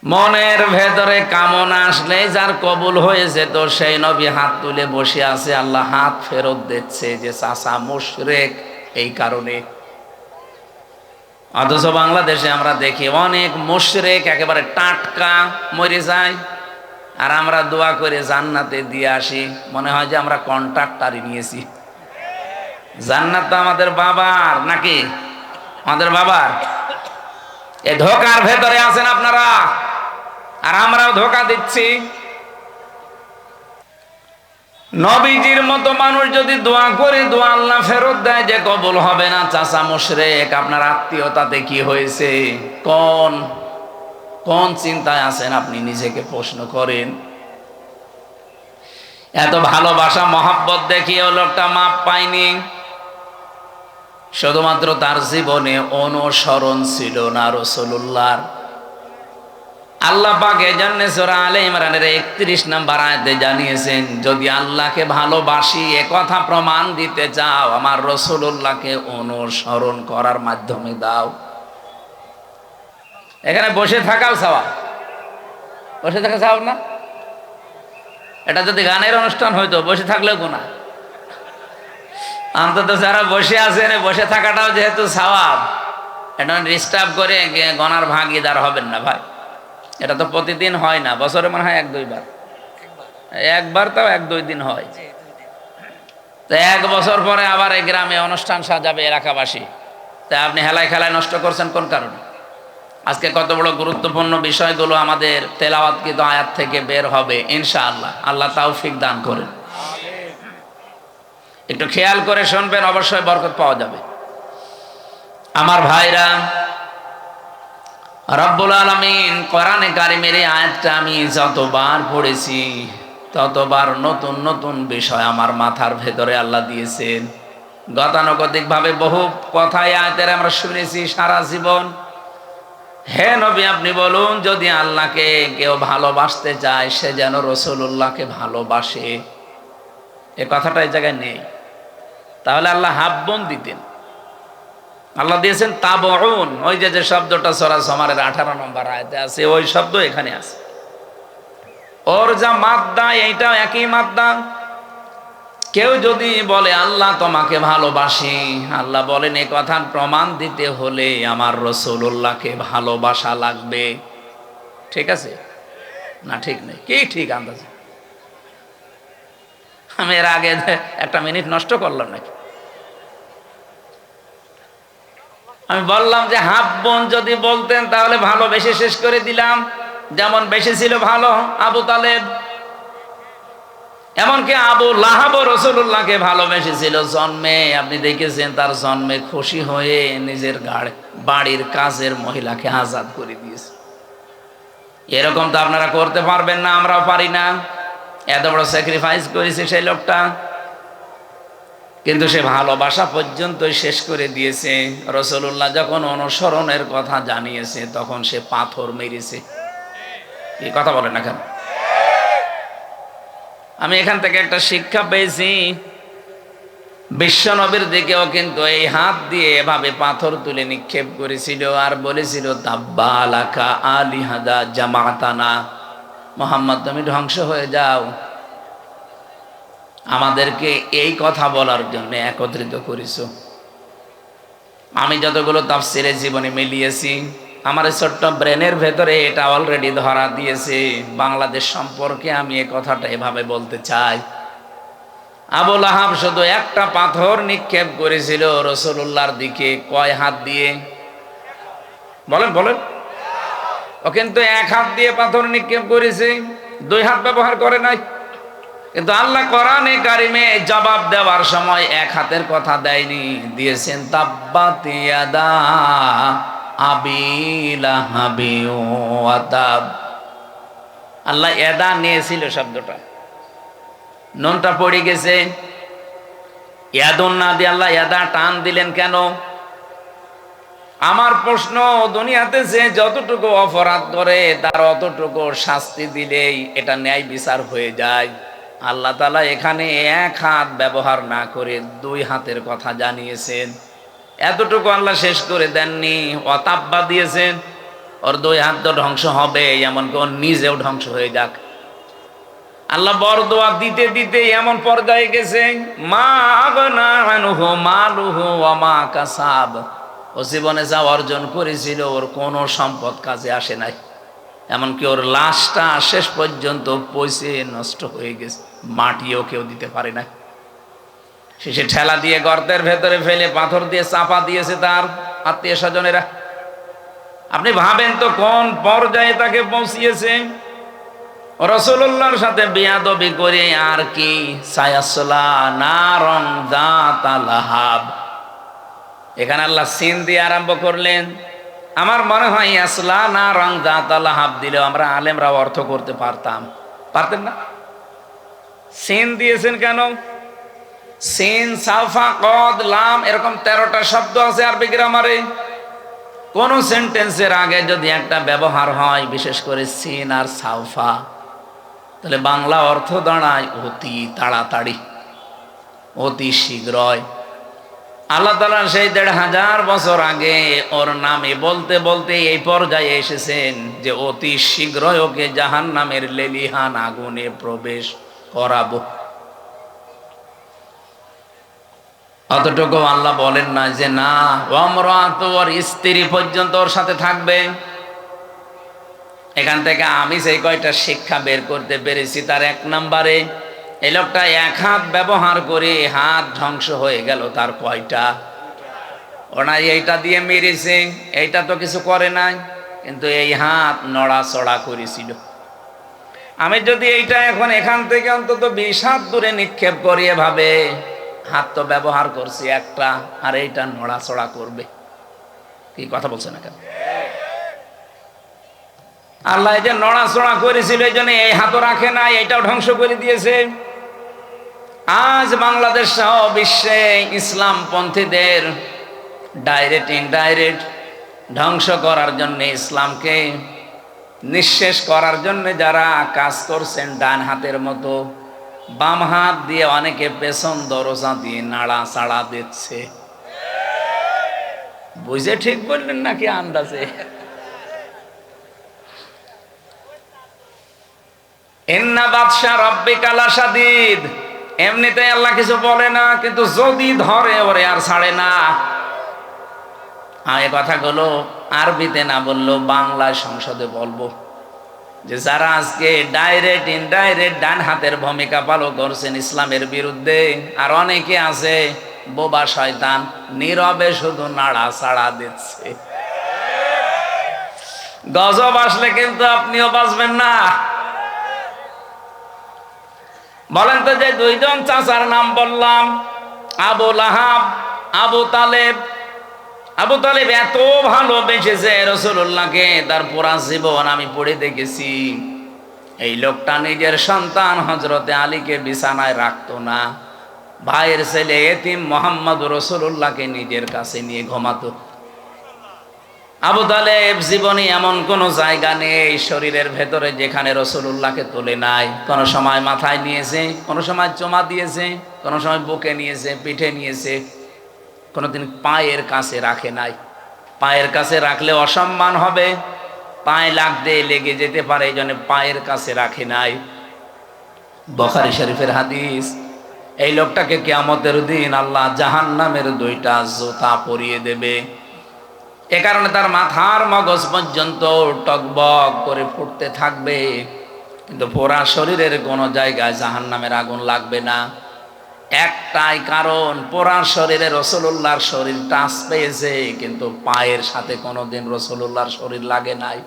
মনের ভেতরে কামনা আসলে যার কবুল হয়েছে, তো সেই নবী হাত তুলে বসে আছে, আল্লাহ হাত ফেরত দিচ্ছে যে চাচা মুশরিক এই কারণে। অথচ বাংলাদেশে আমরা দেখি অনেক মুশরিক একেবারে টাটকা মরে যায়, আর আমরা দোয়া করে জান্নাতে দিয়ে আসি, মনে হয় যে আমরা কন্ট্রাক্টারই নিয়েছি। জান্নাত তো আমাদের বাবার, নাকি আমাদের বাবার? এই ধোকার ভেতরে আছেন আপনারা, আর আমরাও ধোকা দিচ্ছি। নবীজির মতো মানুষ যদি দোয়া করে, দোয়া আল্লাহ ফেরত দেয় যে কবুল হবে না। চাচা মুশরিক, আপনার আত্মীয়তাতে কি হয়েছে? কোন কোন চিন্তায় আছেন আপনি নিজেকে প্রশ্ন করেন। এত ভালোবাসা মহাব্বত দেখিয়েও লোকটা মাপ পায়নি। শুধুমাত্র তার জীবনে অনুসরণ ছিল না রাসূলুল্লাহর। আল্লাহ পাক এজন্য সূরা আলে ইমরানের 31 নম্বর আয়াতে জানিয়েছেন, যদি আল্লাহকে ভালোবাসি এ কথা প্রমাণ দিতে চাও, আমার রাসূলুল্লাহকে অনুসরণ করার মাধ্যমে দাও। এখানে বসে থাকাও সওয়াব, বসে থাকা সওয়াব না? এটা যদি গানের অনুষ্ঠান হইতো, বসে থাকলেও গুনাহ। অন্তত যারা বসে আছেন, বসে থাকাটাও যেহেতু সওয়াব, এটা ডিস্টার্ব করে গনার ভাগিদার হবেন না ভাই। এটা তো প্রতিদিন হয় না, বছরে মনে হয় 1-2 বার, একবার তাও 1-2 দিন হয়। তো 1 বছর পরে আবার এই গ্রামে অনুষ্ঠান সাজাবে এলাকাবাসী, তা আপনি হেলায় খেলায় নষ্ট করছেন কোন কারণে? আজকে কত বড় গুরুত্বপূর্ণ বিষয়গুলো আমাদের তেলাওয়াতকৃত আয়াত থেকে বের হবে ইনশাআল্লাহ। আল্লাহ তাওফিক দান করেন। একটু খেয়াল করে শুনবেন, অবশ্যই বরকত পাওয়া যাবে। আমার ভাইরা, রব্বুল আলামিন কোরআনে কারিমের এই আয়াতটা আমি যতবার পড়েছি, ততবার নতুন নতুন বিষয় আমার মাথার ভেতরে আল্লাহ দিয়েছেন। গতানুগতিক ভাবে বহু কথাই আয়াতের আমরা শুনেছি সারা জীবন। হে নবী, আপনি বলুন, যদি আল্লাহকে কেউ ভালোবাসতে চায়, সে যেন রাসূলুল্লাহকে ভালোবাসে। এ কথাটা এই জায়গায় নেই। তাহলে আল্লাহ হাব্বন দিতেন। আল্লাহ দিয়েছেন তাবউন, ওই যে শব্দটা সূরা জুমারের 18 নম্বর আয়াতে আছে, ওই শব্দ এখানে আছে। ওর যা মাদ্দা, এইটাও একই মাদ্দা। কেউ যদি বলে আল্লাহ তোমাকে ভালোবাসি, আল্লাহ বলেন এই কথার প্রমাণ দিতে হলে আমার রাসূলুল্লাহকে ভালোবাসা লাগবে। ঠিক আছে না? ঠিক নেই? কি ঠিক আন্দাজে? আমি এর আগে 1 মিনিট নষ্ট করলাম নাকি? আমি বললাম যে হাব্বন যদি বলতেন তাহলে ভালোবেসে শেষ করে দিলাম। যেমন বেশি ছিল ভালো আবু তালেব, এমনকি আবু লাহাব রাসূলুল্লাহকে ভালোবেসেছিল জন্মে। আপনি দেখেছেন তার জন্মে খুশি হয়ে নিজের বাড়ির কাজের মহিলাকে আজাদ করে দিয়েছে। এরকম তো আপনারা করতে পারবেন না, আমরাও পারি না। এত বড় স্যাক্রিফাইস করেছে সেই লোকটা, কিন্তু সে ভালোবাসা পর্যন্তই শেষ করে দিয়েছে। রাসূলুল্লাহ যখন অনুসরণের কথা জানিয়েছে, তখন সে পাথর মেরেছে। এই কথা বলে না কেন? আমি এখান থেকে একটা শিক্ষা পেয়েছি, বিশ্ব নবীর দিকেও কিন্তু এই হাত দিয়ে এভাবে পাথর তুলে নিক্ষেপ করেছিল, আর বলেছিল তাব্বা লাকা আলিহাদা জামাতানা, মুহাম্মদ তুমি ধ্বংস হয়ে যাও, আমাদেরকে এই কথা বলার জন্য একত্রিত করেছো। আমি যতগুলো তাফসিরে জীবনে মিলিয়েছি, আমার ছোট্ট ব্রেনের ভেতরে এটা অলরেডি ধরা দিয়েছে। বাংলাদেশ সম্পর্কে আমি এই কথাটা এভাবে বলতে চাই, আবু লাহাব শুধু একটা পাথর নিক্ষেপ করেছিল রাসূলুল্লাহর দিকে। কয় হাত দিয়ে বলেন বলেন? ও কিন্তু 1 হাত দিয়ে পাথর নিক্ষেপ করেছে, 2 হাত ব্যবহার করে নাই। কিন্তু আল্লাহ কোরআনে কারিমে জবাব দেওয়ার সময় 1 হাতের কথা দেয়নি, দিয়েছেন তাব্বাত ইয়াদা আবি লাহাবি ওয়া তাব। আল্লাহ ইয়াদা নিয়েছিল শব্দটা, নুনটা পড়ে গেছে। ইয়াদুন না দিয়ে আল্লাহ ইয়াদা টান দিলেন কেন? আমার প্রশ্ন, দুনিয়াতে যে যতটুকু অপরাধ করে তার অতটুকু শাস্তি দিলেই এটা ন্যায় বিচার হয়ে যায়। আল্লাহ তাআলা এখানে 1 হাত ব্যবহার না করে 2 হাতের কথা জানিয়েছেন। এতটুকু আল্লাহ শেষ করে দেননি, অতাব্বা দিয়েছেন। ওর 2 হাত তো ধ্বংস হবে, এমনকি ওর নিজেও ধ্বংস হয়ে যাক। আল্লাহ বরদোয়া দিতে দিতে এমন পর্যায়ে গেছে, মা আগনা আনহু মালুহু ওয়া মা কাসাব। ও জীবনে যা অর্জন করেছিল ওর কোনো সম্পদ কাজে আসে নাই, এমনকি ওর লাশটা শেষ পর্যন্ত পচে নষ্ট হয়ে গেছে, মাটিও কেউ দিতে পারে না। শেষে ঠেলা দিয়ে গর্তের ভেতরে ফেলে পাথর দিয়ে চাপা দিয়েছে তার আত্মীয় স্বজনেরা। আপনি ভাবেন তো কোন পর্যায়ে তাকে পৌঁছিয়েছে। রাসূলুল্লাহর সাথে বেয়াদবি করে আর কি, সায়াসলা নারং যাতা লাহাব। এখানে আল্লাহ সিন দিয়ে আরম্ভ করলেন। আমার মনে হয় আসলা নারং যাতা লাহাব দিলেও আমরা আলেমরা অর্থ করতে পারতাম, পারতেন না? সিন দিয়েছেন কেন? সিন, সাফা, কদ, লাম এরকম 13টা শব্দ আছে আরবি গ্রামারে। কোন সেন্টেন্সের আগে যদি একটা ব্যবহার হয়, বিশেষ করে সিন আর সাফা, তাহলে বাংলা অর্থ দাঁড়ায় অতি তাড়াতাড়ি, অতি শীঘ্রই। আল্লাহ তাআলা সেই 1500 বছর আগে ওর নামে বলতে বলতে এই পর্যায়ে এসেছেন যে অতি শীঘ্রই ওকে জাহান্নামের লেলিহান আগুনে প্রবেশ করাবো। অতটুকু আল্লাহ বলেন না যে না, ওমরাত ওর স্ত্রী পর্যন্ত ওর সাথে থাকবে। এখান থেকে আমি সেই কয়টা শিক্ষা বের করতে পেরেছি, তার 1 নম্বরে এই লোকটা 1 হাত ব্যবহার করে হাত ধ্বংস হয়ে গেল তার কয়টা? ওনা এইটা দিয়ে মেরেছে, এইটা তো কিছু করে নাই, কিন্তু এই হাত নড়াচড়া করেছিল। আমি যদি এইটা এখন এখান থেকে অন্তত 20 হাত দূরে নিক্ষেপ করি, এভাবে হাত তো ব্যবহার করছি একটা, আর এইটা নড়াচড়া করবে। কি কথা বলছে না কেন? আল্লাহ যে নড়াচড়া করেছিল এই জন্য এই হাতও রাখে নাই, এইটাও ধ্বংস করে দিয়েছে। আজ বাংলাদেশ সহ বিশ্বে ইসলাম পন্থীদের ডাইরেক্ট ইনডাইরেক্ট ধ্বংস করার জন্য, ইসলামকে নিঃশেষ করার জন্য যারা কাজ করছেন, ডান হাতের মতো বাম হাত দিয়ে অনেকে পেছন দরজা দিয়ে নাড়া চাড়া দিচ্ছে। বুঝে ঠিক বললেন নাকি আন্দাজে? ইন্না বাদশা রাব্বিকা লাশাদীদ। এমনিতে আল্লাহ কিছু বলে না, কিন্তু যদি ধরে ওরে আর ছাড়ে না। এই কথাগুলো আরবিতে না বললেও বাংলায় সংসদে বলবো যে যারা আজকে ডাইরেক্ট ইনডাইরেক্ট ডান হাতের ভূমিকা পালন করছেন ইসলামের বিরুদ্ধে, আর অনেকে আছে বোবা শয়তান, নীরবে শুধু নাড়া চাড়া দিচ্ছে। গজব আসলে কিন্তু আপনিও বাঁচবেন না। বলেন তো, যে 2 জন চাচার নাম বললাম, আবু লাহাব, আবু তালেব। আবু তালেব এত ভালোবেসেছে রাসূলুল্লাহকে, তার পুরা জীবন আমি পড়ে দেখেছি। এই লোকটা নিজের সন্তান হযরতে আলীকে বিছানায় রাখতো না, ভাইয়ের ছেলে এতিম মুহাম্মদ রাসূলুল্লাহকে নিজের কাছে নিয়ে ঘুমাতো। আবু তালেব জীবনে এমন কোন জায়গা নেই শরীরের ভেতরে যেখানে রাসূলুল্লাহকে তোলে নাই। কোন সময় মাথায় নিয়েছে, কোন সময় চোমা দিয়েছে, কোন সময় বুকে নিয়েছে, পিঠে নিয়েছে, কোনদিন পায়ের কাছে রাখে নাই। পায়ের কাছে রাখলে অসম্মান হবে, পায়ে লাগতে লেগে যেতে পারে, এই জন্য পায়ের কাছে রাখে নাই। বুখারী শরীফের হাদিস। এই লোকটাকে কিয়ামতের দিন আল্লাহ জাহান্নামের 2টা জুতা পরিয়ে দেবে। এ কারণে তার মাথার মগজ পর্যন্ত টকবক করে ফুটতে থাকবে, কিন্তু পুরা শরীরের কোনো জায়গায় জাহান্নামের আগুন লাগবে না। একটাই কারণ, পুরা শরীরে রাসূলুল্লাহর শরীর টাচ পেয়েছে, কিন্তু পায়ের সাথে কোনোদিন রাসূলুল্লাহর শরীর লাগে নাই।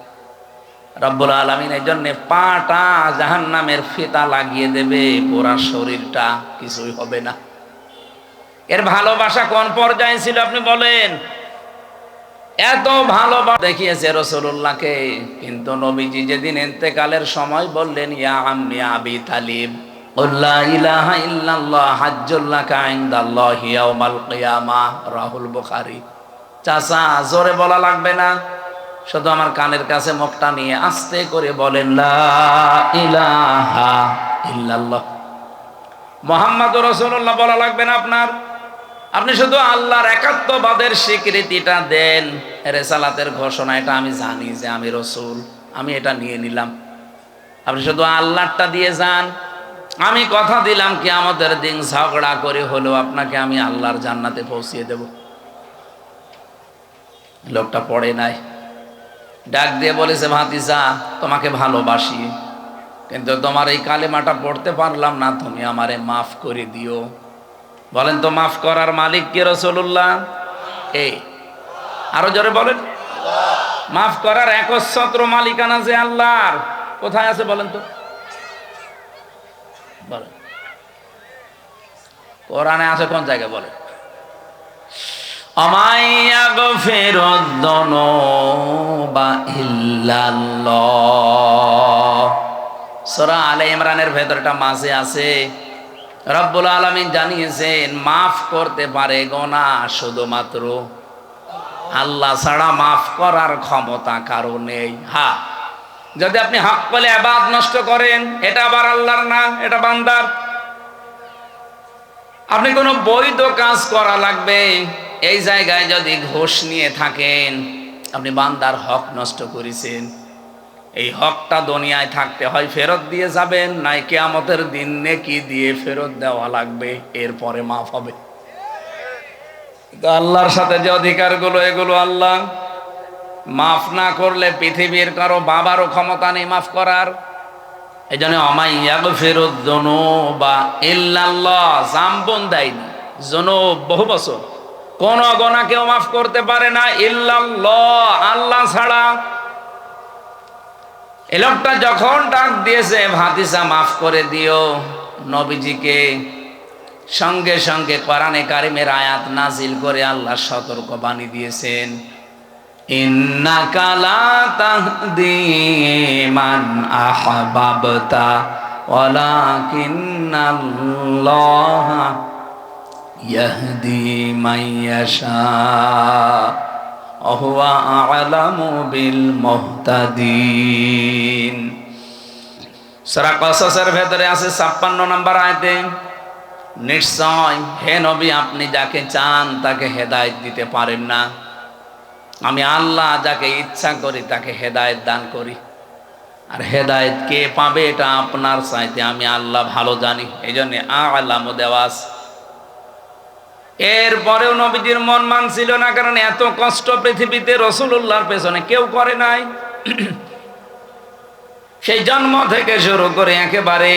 রব্বুল আলামিন এই জন্য পাটা জাহান্নামের ফিতা লাগিয়ে দেবে, পুরা শরীরটা কিছুই হবে না। এর ভালোবাসা কোন পর্যায়ে ছিল আপনি বলেন? এত ভালোবাসা দেখিয়েছে রাসূলুল্লাহকে, কিন্তু নবীজি যেদিন ইন্তেকালের সময় বললেন, ইয়া আম্মি আবি তালিব লা ইলাহা ইল্লাল্লাহ হাজ্জুল লাকা ইনদাল্লাহি ইয়াউমাল কিয়ামাহ, রাহুল বুখারী। চাচা, জোরে বলা লাগবে না, শুধু আমার কানের কাছে মুখটা নিয়ে আস্তে করে বলেন, লা ইলাহা ইল্লাল্লাহ মুহাম্মাদুর রাসূলুল্লাহ বলা লাগবে না আপনার। আপনি শুধু আল্লাহর একাত্মবাদের স্বীকৃতিটা দেন, রেসালাতের ঘোষণা, এটা আমি জানি যে আমি রসুল, আমি এটা নিয়ে নিলাম। আপনি শুধু আল্লাহটা দিয়ে যান, আমি কথা দিলাম কিয়ামতের দিন ঝগড়া করে হলেও আপনাকে আমি আল্লাহর জান্নাতে পৌঁছিয়ে দেব। লোকটা পড়ে নাই, ডাক দিয়ে বলেছে, ভাতিজা তোমাকে ভালোবাসি, কিন্তু তোমার এই কালেমাটা পড়তে পারলাম না, তুমি আমারে মাফ করে দিও। বলেন তো মাফ করার মালিক কে? রাসূলুল্লাহ। এই আরো জোরে বলেন। মাফ করার একচ্ছত্র মালিকানা যে আল্লাহর, কোথায় আছে বলেন তো? বলেন, কোরআনে আছে কোন জায়গায়? বলেন। সূরা আলে ইমরানের ভেতরটা মাঝে আছে, রব্বুল আলামিন জানিয়েছেন মাফ করতে পারে গুনাহ শুধুমাত্র আল্লাহ ছাড়া, মাফ করার ক্ষমতা কারো নেই। হ্যাঁ, যদি আপনি হক বলে ইবাদত নষ্ট করেন, এটা আবার আল্লাহর না, এটা বান্দার। আপনি কোনো বৈধ কাজ করা লাগবে, এই জায়গায় যদি ঘুষ নিয়ে থাকেন, আপনি বান্দার হক নষ্ট করেছেন। এই হকটা দুনিয়ায় থাকতে হয় ফেরত দিয়ে যাবেন, নাই কিয়ামতের দিন নেকি দিয়ে ফেরত দেওয়া লাগবে, এরপরে মাফ হবে। আল্লাহর সাথে যে অধিকারগুলো, এগুলো আল্লাহ মাফ না করলে পৃথিবীর কারো বাবারও ক্ষমতা নেই মাফ করার। এই জন্য অমাইয়াগফিরুদ যুনুবা ইল্লাল্লাহ, জাম্বন দেয়নি যুনুব বহু বছর, কোন গুনাহ কেউ মাফ করতে পারে না ইল্লাল্লাহ, আল্লাহ ছাড়া। এই লোকটা যখন ডাক দিয়েছে, ভাতিজা মাফ করে দিও নবীজিকে, সঙ্গে সঙ্গে কোরআনে কারিমের আয়াত নাজিল করে আল্লাহ সতর্ক বাণী দিয়েছেন, ইন্নাকা লা তাহদি মান আহবাবতা ওয়ালাকিন্নাল্লাহা ইয়াহদি মান ইয়াশা ওয়া হুয়া আ'লামু বিল মুহতাদিন। সূরা কসসের ভেতরে আছে 56 নম্বর আয়াতে, নিশ্চয় হে নবী আপনি যাকে চান তাকে হেদায়েত দিতে পারেন না, আমি আল্লাহ যাকে ইচ্ছা করি তাকে হেদায়েত দান করি, আর হেদায়েত কে পাবে এটা আপনার চাইতে আমি আল্লাহ ভালো জানি। এই জন্য আ'লামু দেওয়াস। এরপরেও নবীজির মন মানছিল না, কারণ এত কষ্ট পৃথিবীতে রাসূলুল্লাহর পেছনে কেউ করে নাই। সেই জন্ম থেকে শুরু করে একেবারে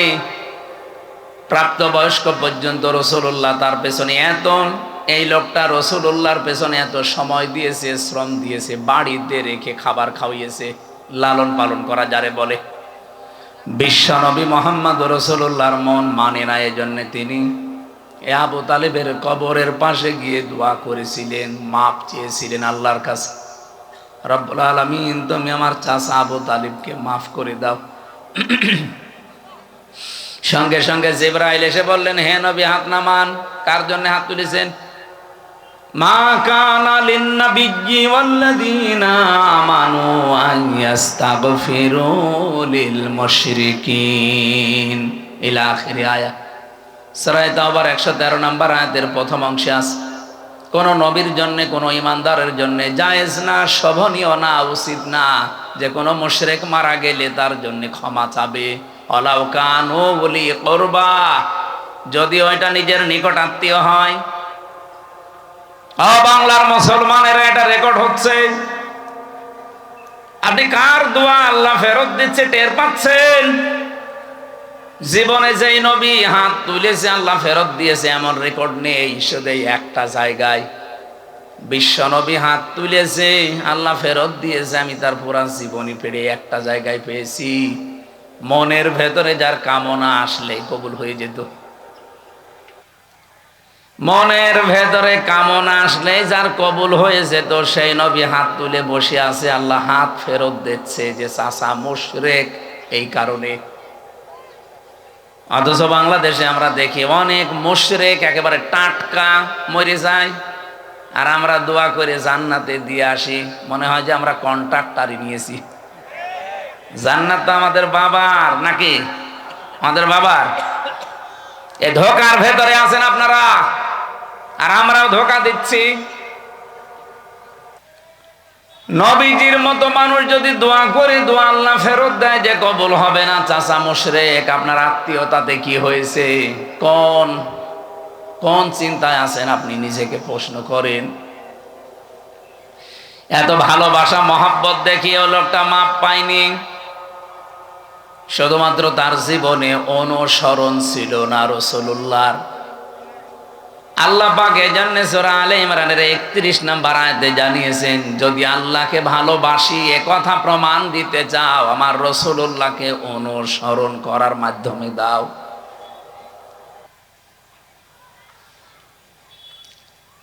প্রাপ্তবয়স্ক পর্যন্ত রাসূলুল্লাহ তার পেছনে এত, এই লোকটা রাসূলুল্লাহর পেছনে এত সময় দিয়েছে, শ্রম দিয়েছে, বাড়িতে রেখে খাবার খাওয়িয়েছে, লালন পালন করা যারে বলে। বিশ্বনবী মুহাম্মদ রাসূলুল্লাহর মন মানে না, এজন্য তিনি আবু তালেবের কবরের পাশে গিয়ে দোয়া করেছিলেন, মাপ চেয়েছিলেন আল্লাহর কাছে, রব্বুল আলামিন তুমি আমার চাচা আবু তালিবকে মাফ করে দাও। সঙ্গে সঙ্গে জিবরাইল এসে বললেন, হে নবী হাত নামান। কার জন্য হাত তুলেছেন? মা কানা লিন-নাবিয়্যি ওয়াল্লাযীনা আমানু আন ইস্তাগফিরু লিল মুশরিকিন ইলা আখির আয়াত। সূরা তাওবার 113 নম্বর আয়াতের প্রথম অংশে আছে, কোন নবীর জন্য, কোন ইমানদারের জন্য জায়েজ না, শোভনীয় না, উচিত না যে কোনো মুশরিক মারা গেলে তার জন্য ক্ষমা চাবে। ওয়ালাউ কানু উলি কুরবা, যদি ওইটা নিজের নিকট আত্মীয় হয়। বাংলার মুসলমানেরা এটা রেকর্ড হচ্ছে, আপনি কার দোয়া আল্লাহ ফেরত দিচ্ছে টের পাচ্ছেন? জীবনে যেই নবী হাত তুলেছে আল্লাহ ফেরত দিয়েছে এমন রেকর্ড নেই, শুধু একটা জায়গায় বিশ্ব নবী হাত তুলেছে আল্লাহ ফেরত দিয়েছে, আমি তার পুরা জীবনী পেড়ে একটা জায়গায় পেয়েছি। মনের ভেতরে যার কামনা আসলে কবুল হয়ে যেত, মনের ভেতরে কামনা আসলে যার কবুল হয়ে যেত, সেই নবী হাত তুলে বসে আছে, আল্লাহ হাত ফেরত দিচ্ছে যে চাচা মুশরিক এই কারণে। অথচ বাংলাদেশে আমরা দেখি অনেক মুশরিক একেবারে টাটকা মরে যায়, আর আমরা দোয়া করে জান্নাতে দিয়ে আসি, মনে হয় যে আমরা কন্ট্রাক্টারই নিয়েছি। জান্নাত তো আমাদের বাবার, নাকি আমাদের বাবার? এই ধোকার ভেতরে আছেন আপনারা। আর আমরাও ধোঁকা দিচ্ছি। নবীজির মতো মানুষ যদি দোয়া করে দোয়া আল্লাহ ফেরত দেয় যে কবুল হবে না, চাচা মুশরিক, আপনার আত্মীয়তাতে কি হয়েছে? কোন কোন চিন্তায় আছেন আপনি নিজেকে প্রশ্ন করেন। এত ভালোবাসা মহব্বত দেখিয়ে লোকটা মাপ পায়নি, শুধুমাত্র তার জীবনে অনুসরণ ছিল না রাসূলুল্লাহর। আল্লাহ পাক এজন্য সূরা আলে ইমরানের 31 নম্বর আয়াতে জানিয়েছেন, যদি আল্লাহকে ভালোবাসি এ কথা প্রমাণ দিতে চাও, আমার রাসূলুল্লাহকে অনুসরণ করার মাধ্যমে দাও।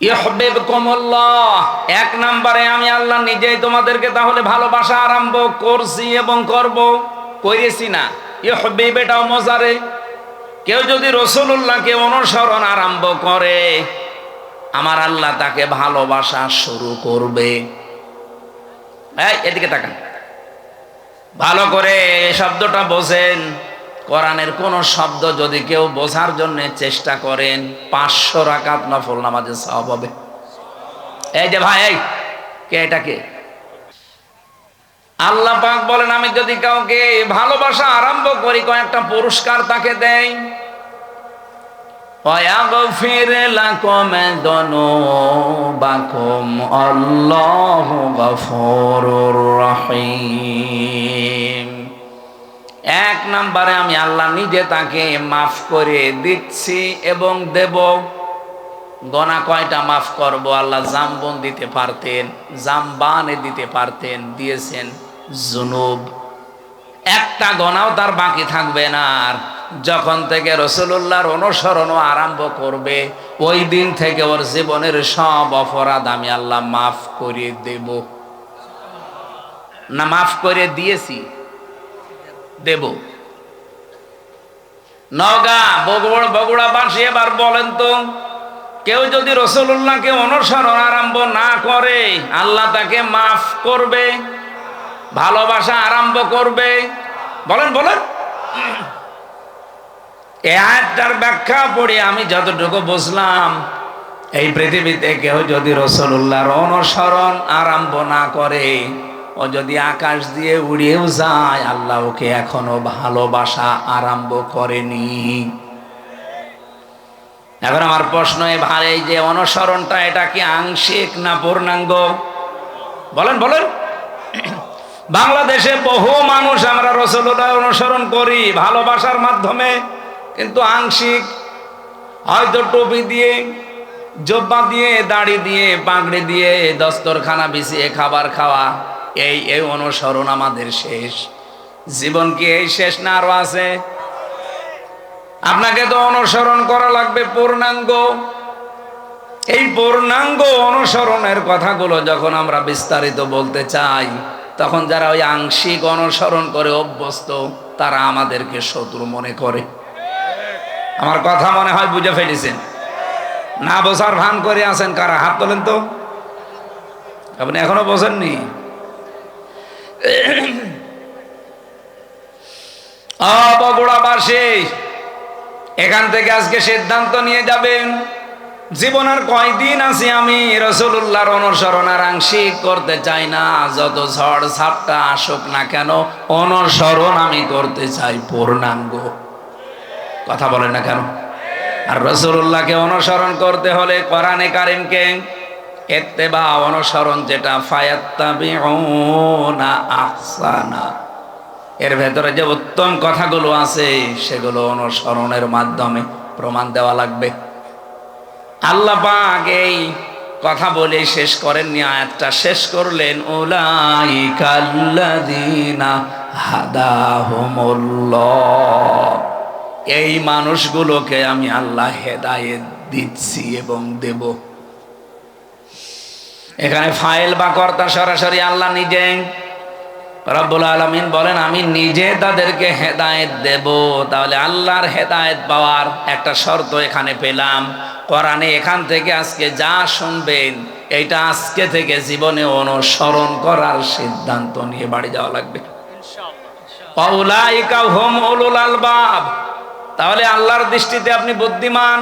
ইউহিব্বুকুমুল্লাহ, এক নম্বরে আমি আল্লাহ নিজেই তোমাদেরকে তাহলে ভালোবাসা আরম্ভ করছি এবং করব। করেছি না, ইউহিব্বু এটাও মজারে। কেউ যদি রাসূলুল্লাহকে অনুসরণ আরম্ভ করে, আমার আল্লাহ তাকে ভালোবাসা শুরু করবে। এই এদিকে তাকান, ভালো করে এই শব্দটা বোঝেন। কোরআনের কোন শব্দ যদি কেউ বোঝার জন্য চেষ্টা করেন, 500 রাকাত নফল নামাজের সওয়াব হবে। এই যে ভাই, এই কে, এটা কে? আল্লাহ পাক বলেন, আমি যদি কাউকে ভালোবাসা আরম্ভ করি, কয়েকটা পুরস্কার তাকে দেই। ওয়াগফির লাকুম যুনুবাকুম আল্লাহু গফুরুর রহিম। এক নম্বরে আমি আল্লাহ নিজে তাকে মাফ করে দিচ্ছি এবং দেব। গোনা কয়টা মাফ করব? আল্লাহ জামবন দিতে পারতেন, জামবানে দিতে পারতেন, দিয়েছেন জুনুব। একটা গোনাও তার বাকি থাকবে না। আর যখন থেকে রাসূলুল্লাহর অনুসরণ আরম্ভ করবে, ওই দিন থেকে ওর জীবনের সব অপরাধ আমি আল্লাহ মাফ করে দেব। না, মাফ করে দিয়েছি, দেব। নওগাঁ, বগুড়াবাসী এবার বলেন তো, কেউ যদি রাসূলুল্লাহকে অনুসরণ আরম্ভ না করে, আল্লাহ তাকে মাফ করবে, ভালোবাসা আরম্ভ করবে? বলেন বলেন। এই আয়াতটার ব্যাখ্যা পড়ে আমি যতটুকু বুঝলাম, এই পৃথিবীতে কেউ যদি রাসূলুল্লাহর অনুসরণ আরম্ভ না করে, ও যদি আকাশ দিয়ে উড়িয়েও যায়, আল্লাহ ওকে এখনো ভালোবাসা আরম্ভ করেনি। এখন আমার প্রশ্ন, এই যে অনুসরণটা, এটা কি আংশিক না পূর্ণাঙ্গ? বলেন বলেন। বাংলাদেশে বহু মানুষ আমরা রাসূলুল্লাহ অনুসরণ করি ভালোবাসার মাধ্যমে, কিন্তু আংশিক। হয়তো টুপি দিয়ে, জব্বা দিয়ে, দাড়ি দিয়ে, পাগড়ি দিয়ে, দস্তরখানা বিছিয়ে খাবার খাওয়া, এই অনুসরণ আমাদের শেষ। জীবন কি এই শেষ না আরো আছে? আপনাকে তো অনুসরণ করা লাগবে পূর্ণাঙ্গ। এই পূর্ণাঙ্গ অনুসরণের কথাগুলো যখন আমরা বিস্তারিত বলতে চাই, তখন যারা ওই আংশিক অনুসরণ করে অভ্যস্ত, তারা আমাদেরকে শত্রু মনে করে। আমার কথা মনে হয় বুঝে ফেলেছেন। না বোঝার ভান করে আছেন কারা? হাত তোলেন তো। আপনি এখনো বোঝেননি? বগুড়াবাসী, এখান থেকে আজকে সিদ্ধান্ত নিয়ে যাবেন, জীবন আর কয়দিন আছি আমি রাসূলুল্লাহর অনুসরণ আর আংশিক করতে চাই না। যত ঝড় ঝাপটা আসুক না কেন, অনুসরণ আমি করতে চাই পূর্ণাঙ্গ। কথা বলেন না কেন? আর রাসূলুল্লাহকে অনুসরণ করতে হলে কোরআনে কারীমকে ইত্তেবা, অনুসরণ যেটা, ফায়াত্তাবিউনা আহসানা, এর ভেতরে যে উত্তম কথাগুলো আছে, সেগুলো অনুসরণের মাধ্যমে প্রমাণ দেওয়া লাগবে। আল্লাহ পাক এই কথা বলে শেষ করেননি, আয়াতটা শেষ করলেন, উলাইকাল্লাযীনা হাদাহুমুল্লাহ, এই মানুষগুলোকে আমি আল্লাহ হেদায়েত দিচ্ছি এবং দেব। এখানে ফাইল বা কর্তা সরাসরি আল্লাহ নিজে। রব্বুল আলামিন বলেন, আমি নিজে তাদেরকে হেদায়েত দেব। তাহলে আল্লাহর হেদায়েত পাওয়ার একটা শর্ত এখানে পেলাম। কোরআনে এখান থেকে আজকে যা শুনবেন, এইটা আজকে থেকে জীবনে অনুসরণ করার সিদ্ধান্ত নিয়ে বাড়ি যাওয়া লাগবে। উলাইকা হুম উলুল আলবাব, তাহলে আল্লাহর দৃষ্টিতে আপনি বুদ্ধিমান।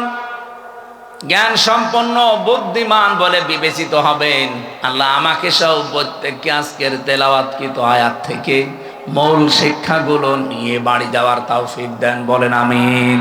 জ্ঞান সম্পন্ন বুদ্ধিমান বলে বিবেচিত হবেন। আল্লাহ আমাকে সহ প্রত্যেককে আজকের তেলাওয়াতকৃত আয়াত থেকে মূল শিক্ষাগুলো নিয়ে বাড়ি যাওয়ার তৌফিক দেন, বলেন আমিন।